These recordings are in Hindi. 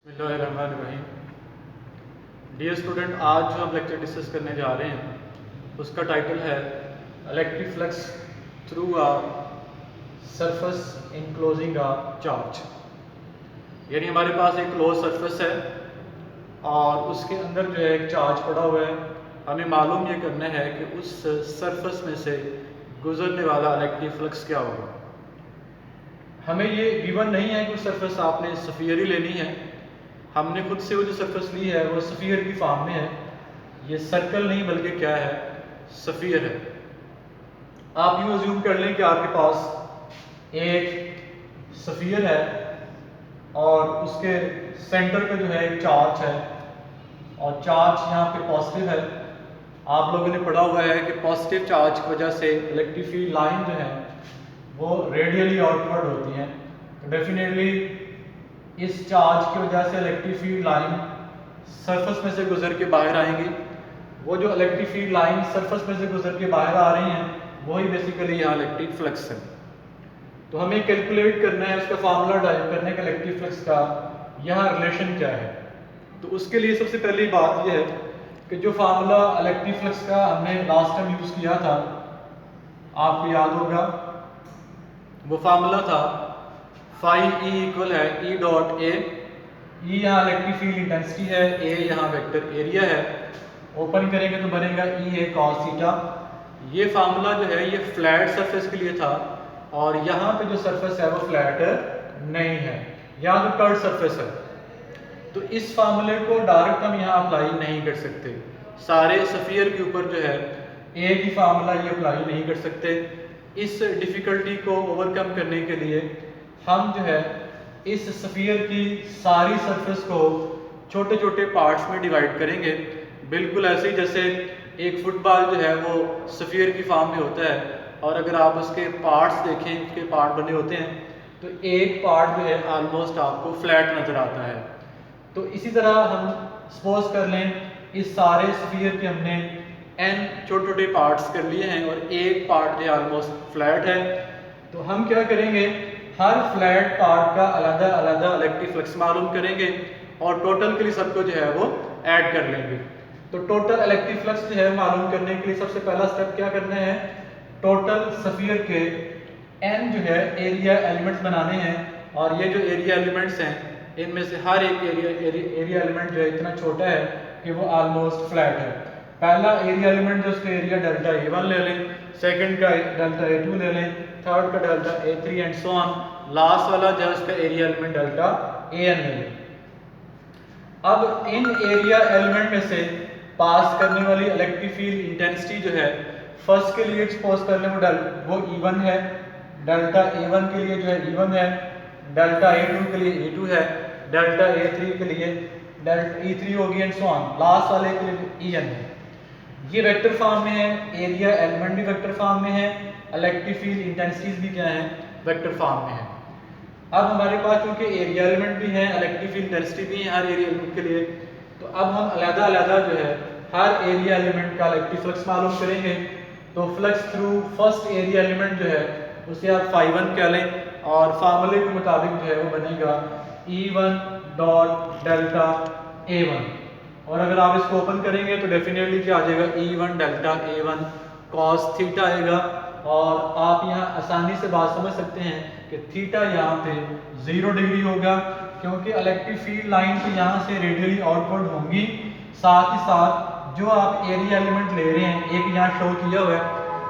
बिस्मिल्लाहिर्रहमानिर्रहीम। डियर स्टूडेंट, आज जो हम लेक्चर डिस्कस करने जा रहे हैं उसका टाइटल है electric flux through a surface enclosing a charge. यानी हमारे पास एक क्लोज सरफेस है और उसके अंदर जो है एक चार्ज पड़ा हुआ है। हमें मालूम ये करना है कि उस सरफेस में से गुजरने वाला इलेक्ट्रिक फ्लक्स क्या होगा। हमें ये गिवन नहीं है कि उस सरफेस आपने स्फीयर ही लेनी है। हमने खुद से वो जो सरफेस ली है वो स्फीयर की फॉर्म में है। ये सर्कल नहीं बल्कि क्या है, स्फीयर है। आप यूँ अज्यूम कर लें कि आपके पास एक स्फीयर है और उसके सेंटर पे जो है एक चार्ज है और चार्ज यहाँ पे पॉजिटिव है। आप लोगों ने पढ़ा हुआ है कि पॉजिटिव चार्ज की वजह से इलेक्ट्रिक फील्ड लाइन जो है वो रेडियली आउटवर्ड होती हैं। तो डेफिनेटली इस चार्ज की वजह से इलेक्ट्रिक फील्ड लाइन सरफेस में से गुजर के बाहर आएंगी। वो जो इलेक्ट्रिक फील्ड लाइन सरफेस में से गुजर के बाहर आ रही हैं वही बेसिकली यहाँ इलेक्ट्रिक फ्लक्स है। तो हमें कैलकुलेट करना है उसका फार्मूला ड्राइव करने का इलेक्ट्रिक फ्लक्स का यहाँ रिलेशन क्या है। तो उसके लिए सबसे पहली बात यह है कि जो फार्मूला इलेक्ट्रिक फ्लक्स का हमने लास्ट टाइम यूज़ किया था, आपको याद होगा, वो फार्मूला था फाई ई इक्वल है ई डॉट ए। ई यहाँ इलेक्ट्रिक फील्ड इंटेंसिटी है, ए यहाँ वेक्टर एरिया है। ओपन करेंगे तो बनेगा ई ए कॉस थीटा। ये फार्मूला जो है ये फ्लैट सरफेस के लिए था और यहाँ पे जो सरफेस है वो फ्लैट नहीं है, यहाँ तो कर्व सरफेस है। तो इस फार्मूले को डायरेक्ट हम यहाँ अप्लाई नहीं कर सकते। सारे स्फीयर के ऊपर जो है ए की फार्मूला ये अप्लाई नहीं कर सकते। इस डिफ़िकल्टी को ओवरकम करने के लिए हम जो है इस स्फीयर की सारी सरफेस को छोटे छोटे पार्ट्स में डिवाइड करेंगे। बिल्कुल ऐसे ही जैसे एक फुटबॉल जो है वो स्फीयर की फॉर्म में होता है और अगर आप उसके पार्ट्स देखें, उसके पार्ट बने होते हैं, तो एक पार्ट जो है ऑलमोस्ट आपको फ्लैट नज़र आता है। तो इसी तरह हम सपोज कर लें इस सारे स्फीयर के हमने n छोटे छोटे पार्ट्स कर लिए हैं और एक पार्ट जो ऑलमोस्ट फ्लैट है। तो हम क्या करेंगे, हर फ्लैट पार्ट का अलग अलग इलेक्ट्रिक फ्लक्स मालूम करेंगे और टोटल के लिए सबको जो है वो ऐड कर लेंगे। तो टोटल इलेक्ट्रिक फ्लक्स जो है मालूम करने के लिए सबसे पहला स्टेप क्या करना है, टोटल स्फीयर के n जो है एरिया एलिमेंट्स बनाने हैं। और ये जो एरिया एलिमेंट्स हैं इनमें से हर एक एरिया एलिमेंट जो है इतना छोटा है कि वो ऑलमोस्ट फ्लैट है। पहला एरिया एलिमेंट जो उसका एरिया डेल्टा ए1 ले लें, सेकंड का डेल्टा ए2 ले लें, थर्ड का delta A3 and so on. Last वाला जो है उसका एरिया एलिमेंट डेल्टा एन ले लें। अब इन एरिया एलिमेंट में से पास करने वाली इलेक्ट्रिक फील्ड इंटेंसिटी जो है फर्स्ट के लिए एक्सपोज कर लें वो E1 है, डेल्टा ए1 के लिए जो है E1 है, डेल्टा ए2 के लिए E2 है, डेल्टा ए3 के लिए डेल्टा E3 होगी एंड सो ऑन। लास्ट वाले के लिए En है। ये वेक्टर फॉर्म में है, एरिया एलिमेंट भी वेक्टर फॉर्म में है, इलेक्ट्रिक फील्ड इंटेंसिटीज भी क्या है, वेक्टर फॉर्म में है। अब हमारे पास क्योंकि एरिया एलिमेंट भी है, इलेक्ट्रिक फील्ड इंटेंसिटी भी है हर एरिया एलिमेंट के लिए, तो अब हम अलग-अलग जो है हर एरिया एलिमेंट का इलेक्ट्रिक फ्लक्स मालूम करेंगे। तो flux through first area element जो है उसे आप φ1 कह लें और फार्मूले के मुताबिक जो है वो बनेगा E1 डॉट डेल्टा A1। और अगर आप इसको ओपन करेंगे तो डेफिनेटली क्या आ जाएगा, E1 delta A1 cos theta आएगा। और आप यहाँ आसानी से बात समझ सकते हैं कि थीटा यहाँ पे 0 डिग्री होगा क्योंकि इलेक्ट्रिक फील्ड लाइन तो यहाँ से रेडियली आउटवर्ड होंगी। साथ ही साथ जो आप एरिया एलिमेंट ले रहे हैं, एक यहाँ शो किया हुआ है,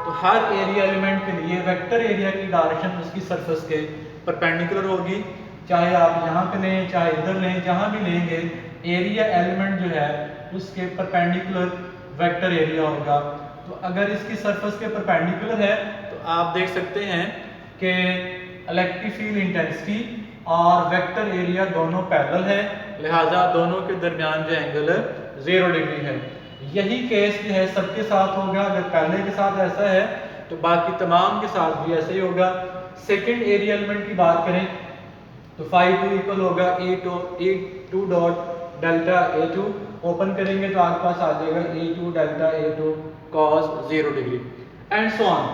तो हर एरिया एलिमेंट के लिए वेक्टर एरिया की डायरेक्शन उसकी सरफेस के परपेंडिकुलर होगी। चाहे आप यहाँ पे लें चाहे इधर लें, जहाँ भी लेंगे एरिया एलिमेंट जो है उसके परपेंडिकुलर वेक्टर एरिया होगा। तो अगर इसकी सरफेस के परपेंडिकुलर है तो आप देख सकते हैं कि इलेक्ट्रिक फील्ड इंटेंसिटी और वेक्टर एरिया दोनों पैरेलल है, लिहाजा दोनों के दरमियान जो एंगल 0 डिग्री है। यही केस जो है सबके साथ होगा। अगर पहले के साथ ऐसा है तो बाकी तमाम के साथ भी ऐसे ही होगा। सेकंड एरिया एलिमेंट की बात करें तो φ2 इक्वल होगा E2 dot delta A2। Open करेंगे तो आपके पास आ जाएगा E2 delta A2 cos 0 degree and so on.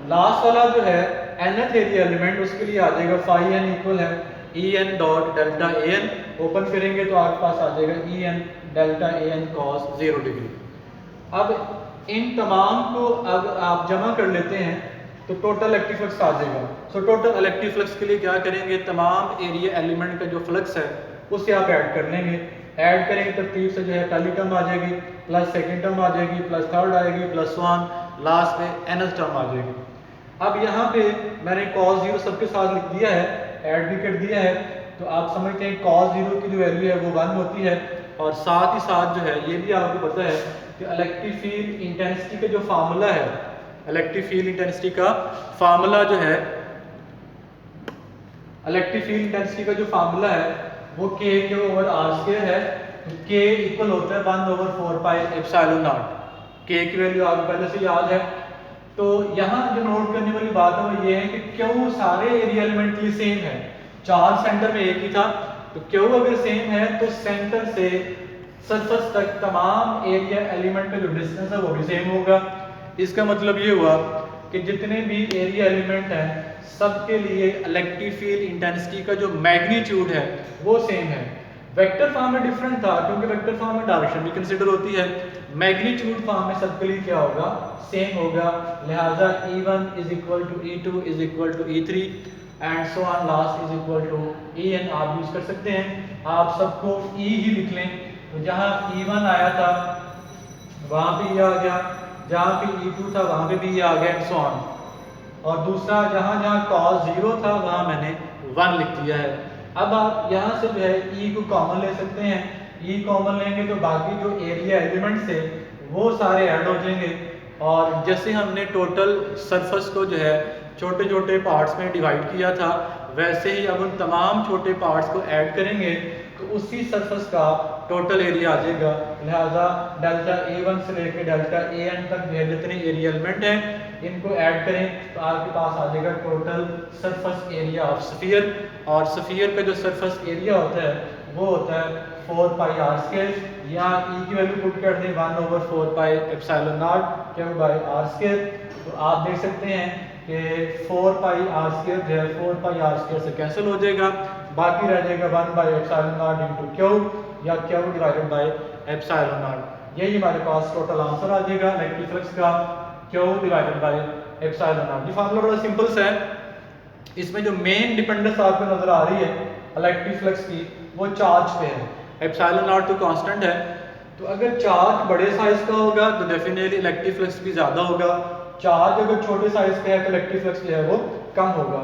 Last वाला जो है nth एरिया एलिमेंट उसके लिए आ जाएगा φn इक्वल है E N dot delta A N, open करेंगे तो आपके पास आ जाएगा E N delta A N cos 0 degree. अब इन तमाम को अब आप जमा कर लेते हैं तो टोटल इलेक्ट्रिक फ्लक्स आ जाएगा। सो टोटल इलेक्ट्रिक फ्लक्स के लिए क्या करेंगे, तमाम एरिया एलिमेंट का जो फ्लक्स है उसे आप ऐड कर लेंगे। ऐड करेंगे तरतीब से जो है पहली टर्म आ जाएगी, प्लस सेकंड टर्म आ जाएगी, प्लस थर्ड आएगी, प्लस वन, लास्ट में nth टर्म आ जाएगी। अब यहाँ पे मैंने cos 0 सबके साथ लिख दिया है, ऐड भी कर दिया है, तो आप समझते हैं cos 0 की जो वैल्यू है वो 1 होती है। और साथ ही साथ जो है ये भी आपको पता है कि इलेक्ट्रिक फील्ड इंटेंसिटी का जो फार्मूला है, इलेक्ट्रिक फील्ड इंटेंसिटी का फार्मूला जो है, इलेक्ट्रिक फील्ड इंटेंसिटी का जो फार्मूला है वो k के ओवर आर स्क्वायर है। तो k इक्वल होता है 1/4 पाई एप्सिलॉन नॉट। k की वैल्यू आपको पहले से याद है। तो यहाँ जो नोट करने वाली बात है वो ये है कि क्यों सारे एरिया एलिमेंट के लिए सेम है। चार्ज सेंटर में एक ही था, तो क्यों अगर सेम है तो सेंटर से सरफेस तक तमाम एरिया एलिमेंट का जो डिस्टेंस है वो भी सेम होगा। इसका मतलब ये हुआ कि जितने भी एरिया एलिमेंट हैं सबके लिए इलेक्ट्रिक फील्ड इंटेंसिटी का जो मैग्नीट्यूड है वो सेम है। वेक्टर फॉर्म में डिफरेंट था क्योंकि वेक्टर फॉर्म में डायरेक्शन भी कंसीडर होती है, मैग्नीट्यूड फॉर्म में सबके लिए क्या होगा, सेम होगा। लिहाजा E1 is equal to E2 is equal to E3 and so on last is equal to En आप यूज कर सकते हैं। आप सबको E ही लिख लें, तो जहां E1 आया था वहां पे ये आ गया, जहां पे E2 था वहां पे भी ये आ गया एंड सो ऑन। और दूसरा जहां जहां cos 0 था वहां मैंने 1 लिख दिया है। अब आप यहां से जो है E को कॉमन ले सकते हैं, E कॉमन लेंगे तो बाकी जो एरिया एलिमेंट्स थे वो सारे ऐड हो जाएंगे। और जैसे हमने टोटल सरफेस को जो है छोटे छोटे पार्ट्स में डिवाइड किया था, वैसे ही अब उन तमाम छोटे पार्ट्स को ऐड करेंगे तो उसी सरफेस का टोटल एरिया आ जाएगा। लिहाजा डेल्टा A1 से लेकर डेल्टा AN तक जो है जितने एरिया एलिमेंट हैं इनको ऐड करें तो आपके पास आ जाएगा total surface area of sphere. और स्फीयर का जो सरफेस एरिया होता है वो होता है 4 पाई आर स्क्वायर। यहाँ E की वैल्यू पुट कर दें 1/4 pi epsilon not Q by r square. तो आप देख सकते हैं कि 4 पाई आर स्क्वायर जो है 4 पाई आर स्क्वायर से कैंसिल हो जाएगा, बाकी रह जाएगा 1 by epsilon not into Q या Q divided by epsilon not. यही हमारे पास टोटल आंसर आ जाएगा इलेक्ट्रिक फ्लक्स का, Q divided by epsilon not. ये फार्मूला बड़ा सिंपल सा है। इसमें जो मेन डिपेंडेंस आपको नजर आ रही है इलेक्ट्रिक फ्लक्स की वो चार्ज पे है। एप्सिलॉन नॉट तो कांस्टेंट है, तो अगर चार्ज बड़े साइज का होगा तो डेफिनेटली इलेक्ट्रिक फ्लक्स भी ज्यादा होगा। चार्ज अगर छोटे साइज का है तो इलेक्ट्रिक फ्लक्स जो है वो कम होगा।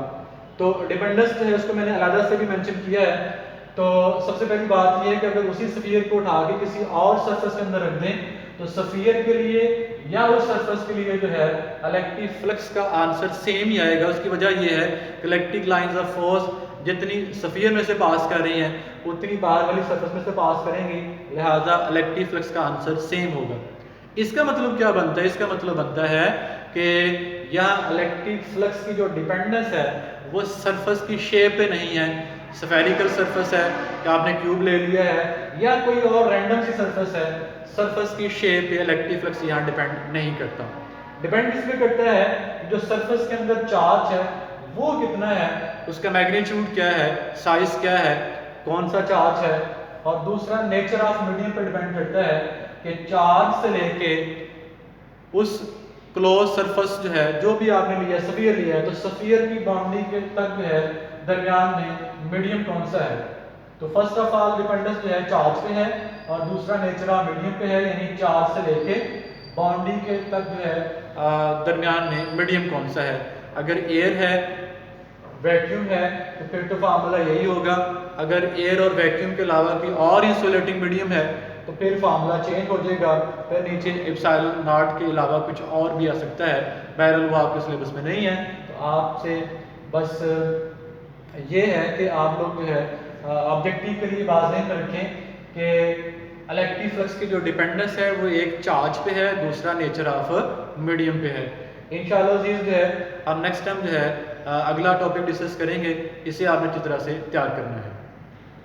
तो डिपेंडेंस जो है उसको मैंने अलग से भी मेंशन किया है। तो सबसे पहली बात ये है कि अगर उसी स्फीयर को उठा के किसी और सरफेस के अंदर रख दें तो स्फीयर के लिए या उस सरफेस के लिए जो है इलेक्ट्रिक फ्लक्स का आंसर सेम ही आएगा। उसकी वजह ये है कि इलेक्ट्रिक लाइंस ऑफ फोर्स जितनी स्फीयर में से पास कर रही हैं उतनी बाहर वाली सरफेस में से पास करेंगी, लिहाजा इलेक्ट्रिक फ्लक्स का आंसर सेम होगा। इसका मतलब क्या बनता है, इसका मतलब बनता है कि यहाँ इलेक्ट्रिक फ्लक्स की जो डिपेंडेंस है वो सरफेस की शेप पे नहीं है। स्फेरिकल सरफेस है कि आपने क्यूब ले लिया है या कोई और रैंडम सी सरफेस है, सरफेस की शेप पे इलेक्ट्रिक फ्लक्स यहाँ डिपेंड नहीं करता। डिपेंड इस पे करता है जो सरफेस के अंदर चार्ज है वो कितना है, उसका मैग्नीट्यूड क्या है, साइज क्या है, कौन सा चार्ज है। और दूसरा नेचर ऑफ मीडियम पर डिपेंड करता है कि चार्ज से लेके उस क्लोज सरफेस जो है जो भी आपने लिया स्फीयर लिया है तो स्फीयर की बाउंड्री के तक जो है दरमियान में मीडियम कौन सा है। तो फर्स्ट ऑफ ऑल डिपेंडेंस जो है चार्ज पे है और दूसरा नेचर ऑफ मीडियम पे है, यानी चार्ज से लेके बाउंड्री के तक जो है दरमियान में मीडियम कौन सा है। अगर एयर है, वैक्यूम है तो फिर तो फार्मूला यही होगा। अगर एयर और वैक्यूम के अलावा कोई और इंसुलेटिंग मीडियम है तो फिर फार्मूला चेंज हो जाएगा, फिर नीचे एप्सिलॉन नॉट के अलावा कुछ और भी आ सकता है। बहरहाल वो आपके सिलेबस में नहीं है, तो आपसे बस ये है कि आप लोग जो है ऑब्जेक्टिव के लिए वाज़ेह रखें कि इलेक्ट्रिक फ्लक्स की जो डिपेंडेंस है वो एक चार्ज पे है, दूसरा नेचर ऑफ मीडियम पे है। इंशाल्लाह अज़ीज़ जो है हम नेक्स्ट टाइम जो है अगला टॉपिक डिस्कस करेंगे, इसे आपने किस तरह से तैयार करना है।